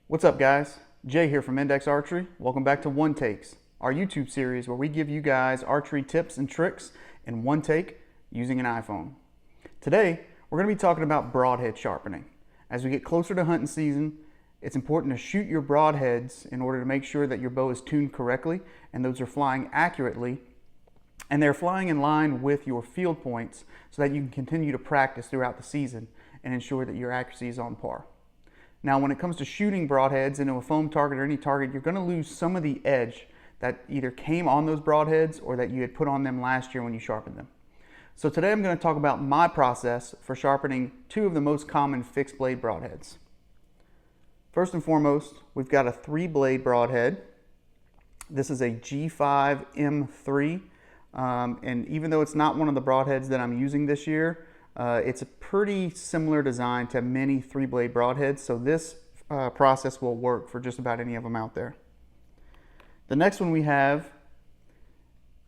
What's up, guys? Jay here from Index Archery. Welcome back to One Takes, our YouTube series where we give you guys archery tips and tricks in one take using an iPhone. Today, we're going to be talking about broadhead sharpening. As we get closer to hunting season, it's important to shoot your broadheads in order to make sure that your bow is tuned correctly and those are flying accurately and they're flying in line with your field points so that you can continue to practice throughout the season and ensure that your accuracy is on par. Now, when it comes to shooting broadheads into a foam target or any target, you're going to lose some of the edge that either came on those broadheads or that you had put on them last year when you sharpened them. So today I'm going to talk about my process for sharpening two of the most common fixed blade broadheads. First and foremost, we've got a 3-blade broadhead. This is a G5 M3, and even though it's not one of the broadheads that I'm using this year, it's a pretty similar design to many 3-blade broadheads, so this process will work for just about any of them out there. The next one we have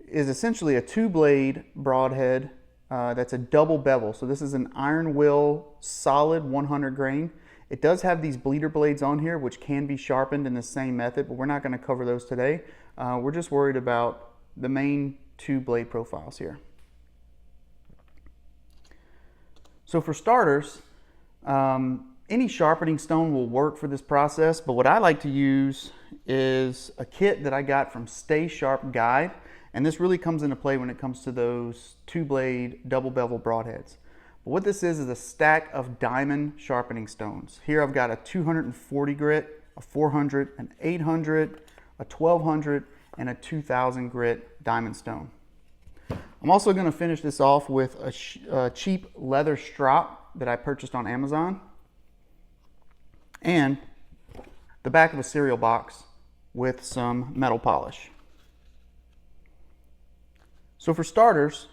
is essentially a 2-blade broadhead that's a double bevel. So this is an iron will solid 100 grain. It does have these bleeder blades on here which can be sharpened in the same method, but we're not going to cover those today. We're just worried about the main 2-blade profiles here. So for starters, any sharpening stone will work for this process, but what I like to use is a kit that I got from Stay Sharp Guide, and this really comes into play when it comes to those 2-blade double bevel broadheads. But what this is a stack of diamond sharpening stones. Here I've got a 240 grit, a 400, an 800, a 1200, and a 2000 grit diamond stone. I'm also going to finish this off with a cheap leather strop that I purchased on Amazon and the back of a cereal box with some metal polish. So for starters,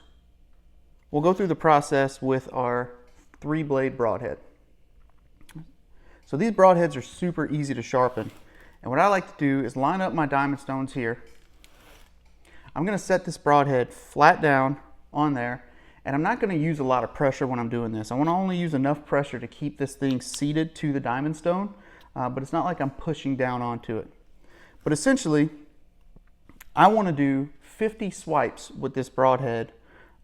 we'll go through the process with our 3-blade broadhead. So these broadheads are super easy to sharpen, and what I like to do is line up my diamond stones here. I'm going to set this broadhead flat down on there, and I'm not going to use a lot of pressure when I'm doing this. I want to only use enough pressure to keep this thing seated to the diamond stone, but it's not like I'm pushing down onto it. But essentially, I want to do 50 swipes with this broadhead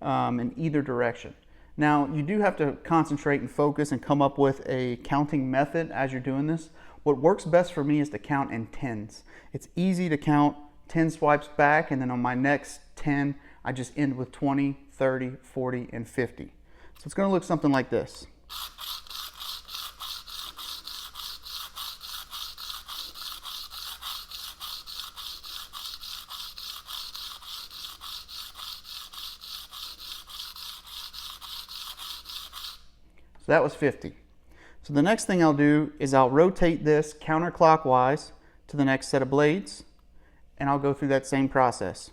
in either direction. Now, you do have to concentrate and focus and come up with a counting method as you're doing this. What works best for me is to count in tens. It's easy to count 10 swipes back, and then on my next 10 I just end with 20, 30, 40, and 50. So it's going to look something like this. So that was 50. So the next thing I'll do is I'll rotate this counterclockwise to the next set of blades, and I'll go through that same process.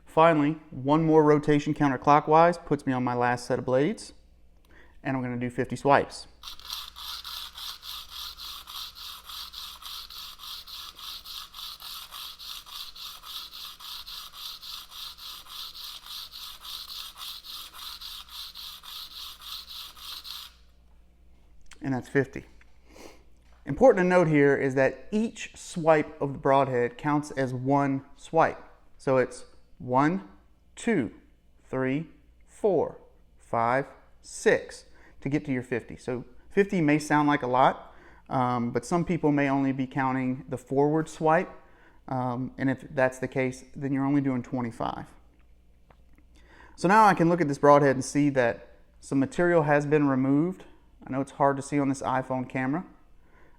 Finally, one more rotation counterclockwise puts me on my last set of blades, and I'm going to do 50 swipes. And that's 50. Important to note here is that each swipe of the broadhead counts as one swipe. So it's 1, 2, 3, 4, 5, 6 to get to your 50. So 50 may sound like a lot, but some people may only be counting the forward swipe, and if that's the case, then you're only doing 25. So now I can look at this broadhead and see that some material has been removed. I know it's hard to see on this iPhone camera,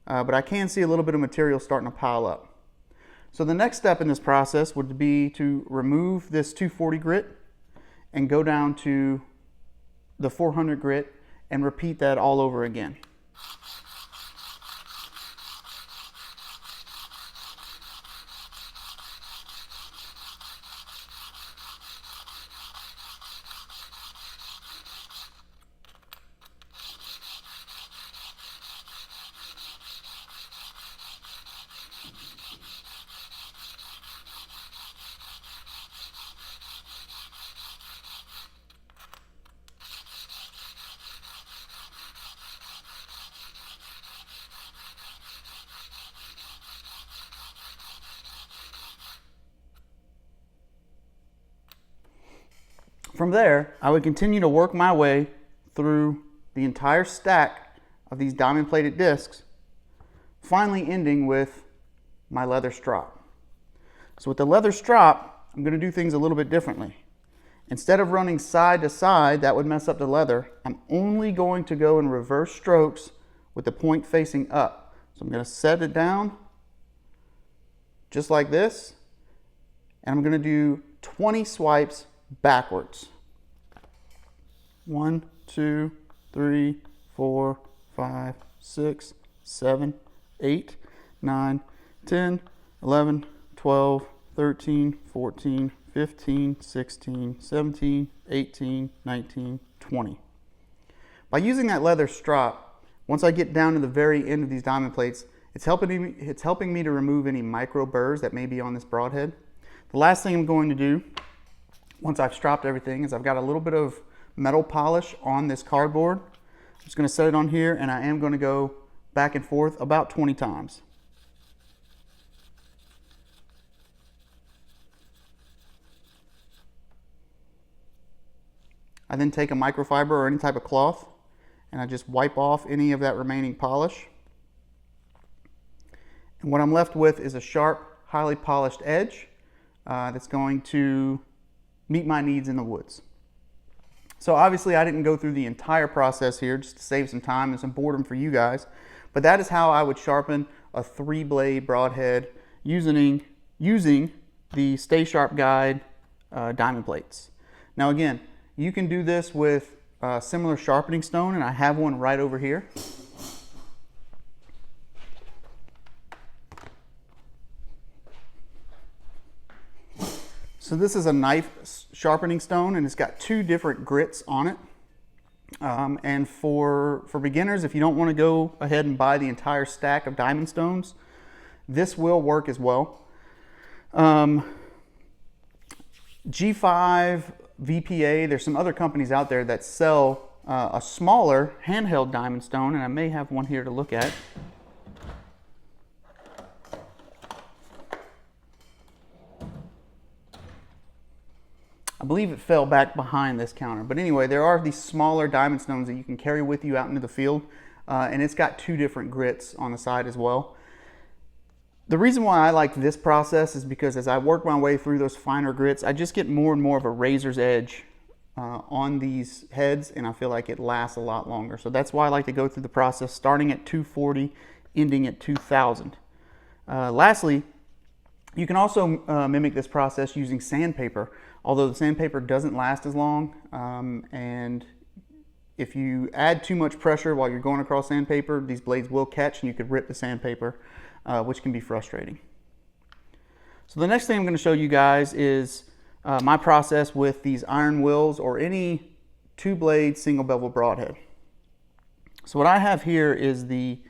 but I can see a little bit of material starting to pile up. So the next step in this process would be to remove this 240 grit and go down to the 400 grit and repeat that all over again. From there, I would continue to work my way through the entire stack of these diamond plated discs, finally ending with my leather strop. So with the leather strop, I'm going to do things a little bit differently. Instead of running side to side, that would mess up the leather, I'm only going to go in reverse strokes with the point facing up. So I'm going to set it down just like this, and I'm going to do 20 swipes backwards. 1, 2, 3, 4, 5, 6, 7, 8, 9, 10, 11, 12, 13, 14, 15, 16, 17, 18, 19, 20. By using that leather strop, once I get down to the very end of these diamond plates, it's helping me to remove any micro burrs that may be on this broadhead. The last thing I'm going to do, once I've stropped everything, is I've got a little bit of metal polish on this cardboard. I'm just going to set it on here, and I am going to go back and forth about 20 times. I then take a microfiber or any type of cloth, and I just wipe off any of that remaining polish. And what I'm left with is a sharp, highly polished edge that's going to meet my needs in the woods. So obviously I didn't go through the entire process here just to save some time and some boredom for you guys, but that is how I would sharpen a 3-blade broadhead using the Stay Sharp Guide diamond plates. Now again, you can do this with a similar sharpening stone, and I have one right over here. So this is a knife sharpening stone, and it's got 2 different grits on it. And for beginners, if you don't want to go ahead and buy the entire stack of diamond stones, this will work as well. G5, VPA, there's some other companies out there that sell a smaller handheld diamond stone, and I may have one here to look at. I believe it fell back behind this counter. But anyway, there are these smaller diamond stones that you can carry with you out into the field. And it's got 2 different grits on the side as well. The reason why I like this process is because as I work my way through those finer grits, I just get more and more of a razor's edge on these heads, and I feel like it lasts a lot longer. So that's why I like to go through the process starting at 240, ending at 2000. Lastly, you can also mimic this process using sandpaper, although the sandpaper doesn't last as long, and if you add too much pressure while you're going across sandpaper, these blades will catch and you could rip the sandpaper, which can be frustrating. So the next thing I'm going to show you guys is my process with these iron wheels or any 2-blade single bevel broadhead. So what I have here is the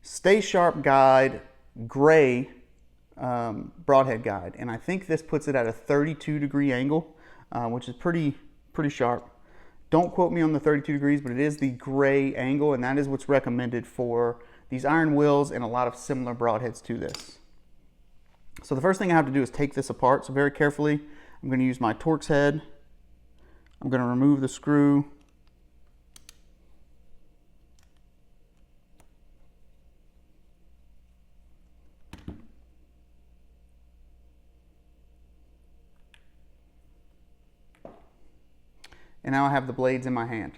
Stay Sharp Guide gray broadhead guide, and I think this puts it at a 32-degree angle, which is pretty sharp. Don't quote me on the 32 degrees, but it is the gray angle, and that is what's recommended for these iron wheels and a lot of similar broadheads to this. So the first thing I have to do is take this apart. So very carefully, I'm going to use my Torx head. I'm going to remove the screw. And now I have the blades in my hand.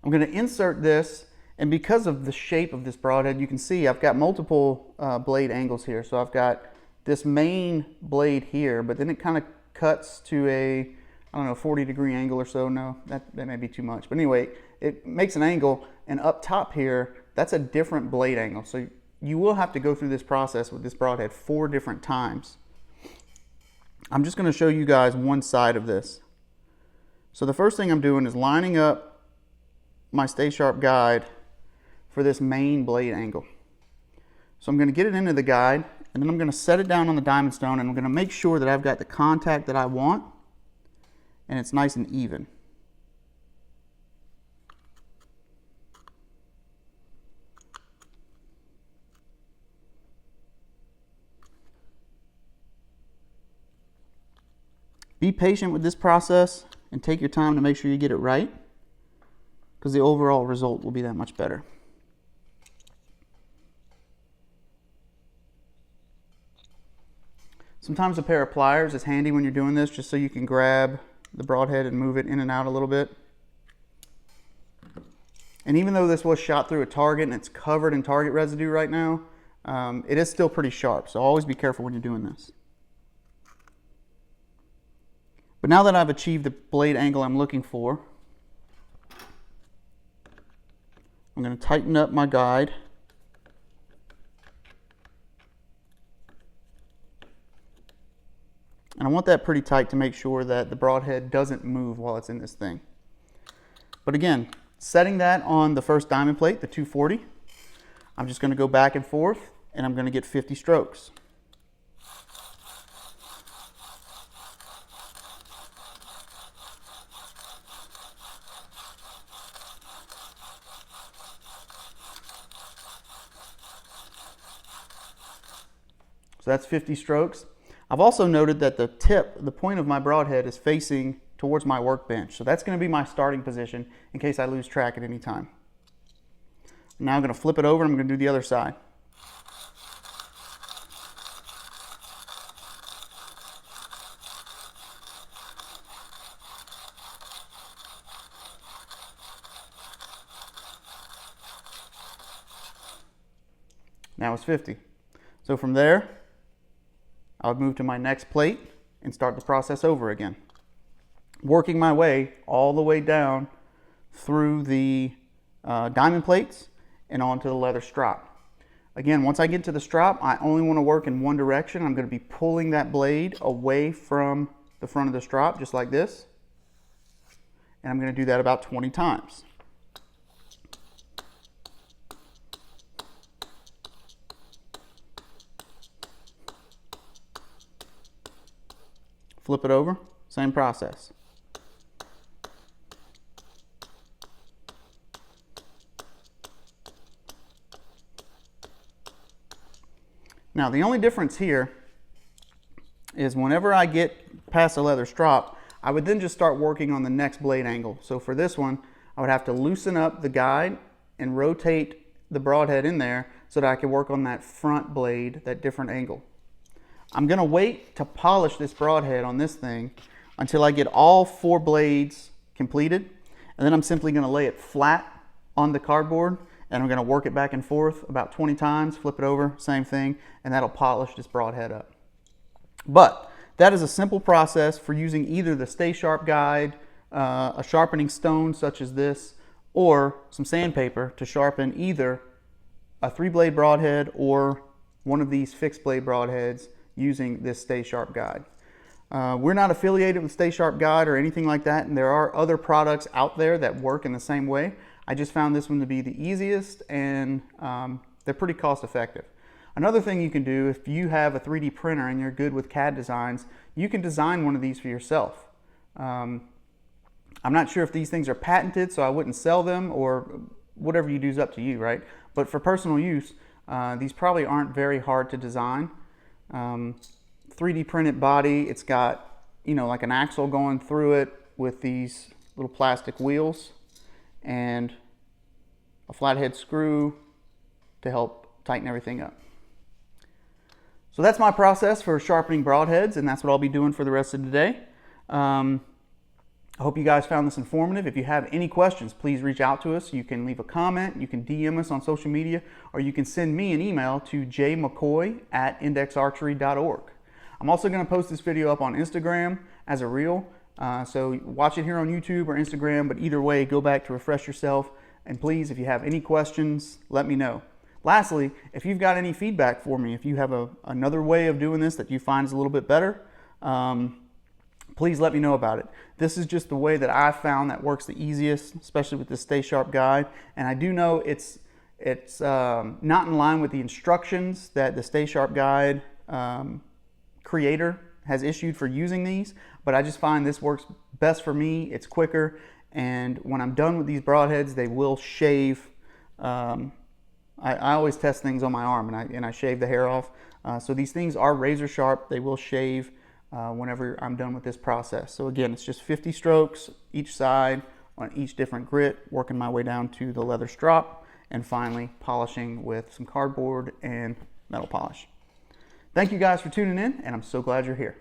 I'm going to insert this, and because of the shape of this broadhead, you can see I've got multiple blade angles here. So I've got this main blade here, but then it kind of cuts to a, I don't know, 40-degree angle or so. No, that may be too much. But anyway, it makes an angle, and up top here, that's a different blade angle. So you will have to go through this process with this broadhead 4 different times. I'm just going to show you guys one side of this. So the first thing I'm doing is lining up my Stay Sharp guide for this main blade angle. So I'm going to get it into the guide, and then I'm going to set it down on the diamond stone, and I'm going to make sure that I've got the contact that I want and it's nice and even. Be patient with this process and take your time to make sure you get it right, because the overall result will be that much better. Sometimes a pair of pliers is handy when you're doing this, just so you can grab the broadhead and move it in and out a little bit. And even though this was shot through a target and it's covered in target residue right now, it is still pretty sharp, so always be careful when you're doing this. But now that I've achieved the blade angle I'm looking for, I'm going to tighten up my guide. And I want that pretty tight to make sure that the broadhead doesn't move while it's in this thing. But again, setting that on the first diamond plate, the 240, I'm just going to go back and forth, and I'm going to get 50 strokes. So that's 50 strokes. I've also noted that the tip, the point of my broadhead, is facing towards my workbench. So that's going to be my starting position in case I lose track at any time. Now I'm going to flip it over and I'm going to do the other side. Now it's 50. So from there, I would move to my next plate and start the process over again, working my way all the way down through the diamond plates and onto the leather strop. Again, once I get to the strop, I only want to work in one direction. I'm going to be pulling that blade away from the front of the strop, just like this. And I'm going to do that about 20 times. Flip it over, same process. Now the only difference here is whenever I get past the leather strop, I would then just start working on the next blade angle. So for this one, I would have to loosen up the guide and rotate the broadhead in there so that I can work on that front blade, that different angle. I'm going to wait to polish this broadhead on this thing until I get all 4 blades completed, and then I'm simply going to lay it flat on the cardboard, and I'm going to work it back and forth about 20 times, flip it over, same thing, and that'll polish this broadhead up. But that is a simple process for using either the Stay Sharp guide, a sharpening stone such as this, or some sandpaper to sharpen either a 3-blade broadhead or one of these fixed blade broadheads using this Stay Sharp guide. We're not affiliated with Stay Sharp guide or anything like that, and there are other products out there that work in the same way. I just found this one to be the easiest, and they're pretty cost effective. Another thing you can do, if you have a 3D printer and you're good with CAD designs, you can design one of these for yourself. I'm not sure if these things are patented, so I wouldn't sell them, or whatever you do is up to you, right? But for personal use, these probably aren't very hard to design. 3D printed body, it's got, like an axle going through it with these little plastic wheels and a flathead screw to help tighten everything up. So that's my process for sharpening broadheads, and that's what I'll be doing for the rest of the day. I hope you guys found this informative. If you have any questions, please reach out to us. You can leave a comment, you can DM us on social media, or you can send me an email to jmccoy@indexarchery.org. I'm also going to post this video up on Instagram as a reel, so watch it here on YouTube or Instagram, but either way, go back to refresh yourself, and please, if you have any questions, let me know. Lastly, if you've got any feedback for me, if you have another way of doing this that you find is a little bit better, please let me know about it. This is just the way that I've found that works the easiest, especially with the Stay Sharp guide. And I do know it's not in line with the instructions that the Stay Sharp guide creator has issued for using these, but I just find this works best for me. It's quicker, and when I'm done with these broadheads, they will shave. I always test things on my arm, and I shave the hair off. So these things are razor sharp. They will shave whenever I'm done with this process. So again, it's just 50 strokes each side on each different grit, working my way down to the leather strop, and finally polishing with some cardboard and metal polish. Thank you guys for tuning in, and I'm so glad you're here.